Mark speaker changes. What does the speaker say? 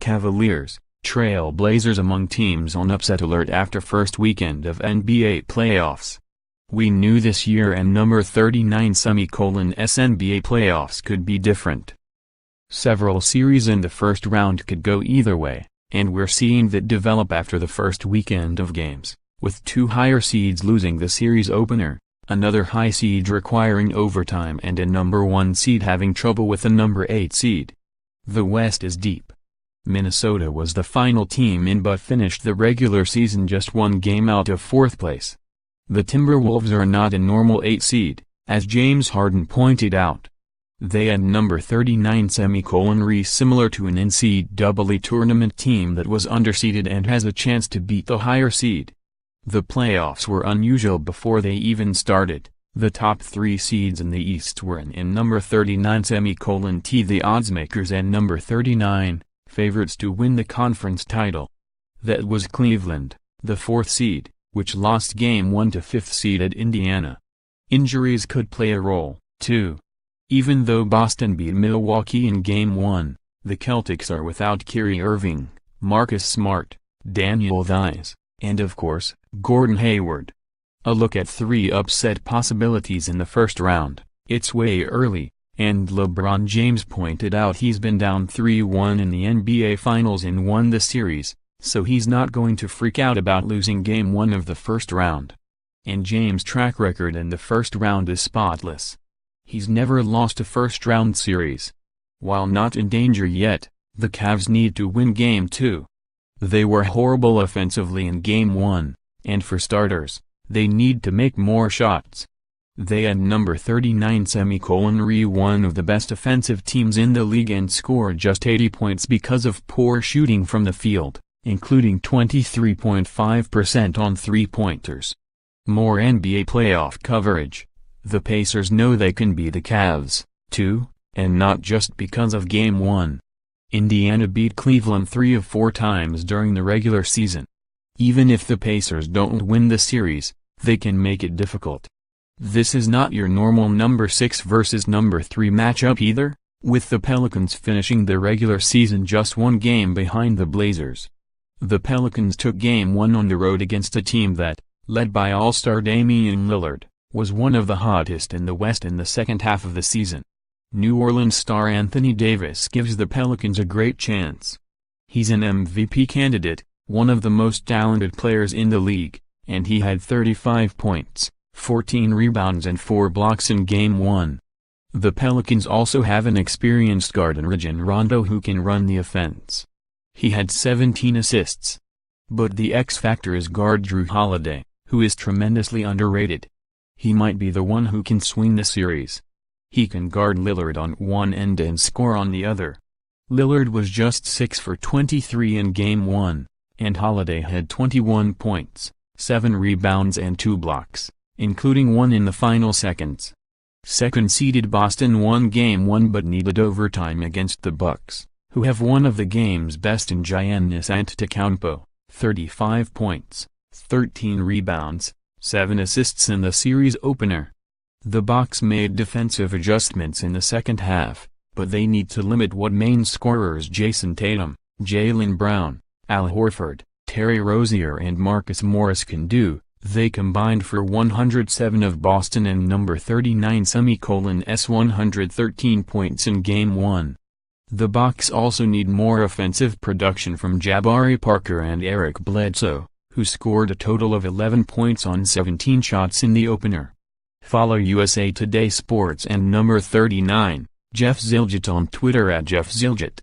Speaker 1: Cavaliers, Trail Blazers among teams on upset alert after first weekend of NBA playoffs. We knew this year and number 39s NBA playoffs could be different. Several series in the first round could go either way, and we're seeing that develop after the first weekend of games, with two higher seeds losing the series opener, another high seed requiring overtime and a number 1 seed having trouble with a number 8 seed. The West is deep. Minnesota was the final team in but finished the regular season just one game out of 4th place. The Timberwolves are not a normal 8 seed, as James Harden pointed out. They had number 39 similar to an NCAA tournament team that was underseeded and has a chance to beat the higher seed. The playoffs were unusual before they even started. The top 3 seeds in the East were in number 39 the oddsmakers and number 39, favorites to win the conference title. That was Cleveland, the 4th seed, which lost Game 1 to 5th seeded Indiana. Injuries could play a role, too. Even though Boston beat Milwaukee in Game 1, the Celtics are without Kyrie Irving, Marcus Smart, Daniel Theis, and of course, Gordon Hayward. A look at 3 upset possibilities in the first round. It's way early, and LeBron James pointed out he's been down 3-1 in the NBA Finals and won the series, so he's not going to freak out about losing Game 1 of the first round. And James' track record in the first round is spotless. He's never lost a first-round series. While not in danger yet, the Cavs need to win Game 2. They were horrible offensively in Game 1, and for starters, they need to make more shots. They had number 39 one of the best offensive teams in the league and scored just 80 points because of poor shooting from the field, including 23.5% on three-pointers. More NBA playoff coverage. The Pacers know they can be the Cavs, too, and not just because of Game 1. Indiana beat Cleveland 3 of 4 times during the regular season. Even if the Pacers don't win the series, they can make it difficult. This is not your normal number 6 versus number 3 matchup either, with the Pelicans finishing the regular season just 1 game behind the Blazers. The Pelicans took Game 1 on the road against a team that, led by All-Star Damian Lillard, was one of the hottest in the West in the second half of the season. New Orleans star Anthony Davis gives the Pelicans a great chance. He's an MVP candidate, one of the most talented players in the league, and he had 35 points, 14 rebounds and 4 blocks in Game 1. The Pelicans also have an experienced guard in Rajon Rondo who can run the offense. He had 17 assists. But the X factor is guard Jrue Holiday, who is tremendously underrated. He might be the one who can swing the series. He can guard Lillard on one end and score on the other. Lillard was just 6 for 23 in Game 1, and Holiday had 21 points, 7 rebounds and 2 blocks, including 1 in the final seconds. Second-seeded Boston won Game 1 but needed overtime against the Bucks, who have one of the game's best in Giannis Antetokounmpo, 35 points, 13 rebounds, 7 assists in the series opener. The Bucks made defensive adjustments in the second half, but they need to limit what main scorers Jason Tatum, Jaylen Brown, Al Horford, Terry Rozier and Marcus Morris can do. They combined for 107 of Boston and number 39 113 points in Game 1. The Bucks also need more offensive production from Jabari Parker and Eric Bledsoe, who scored a total of 11 points on 17 shots in the opener. Follow USA Today Sports and number 39, Jeff Zilgett on Twitter @JeffZilgett.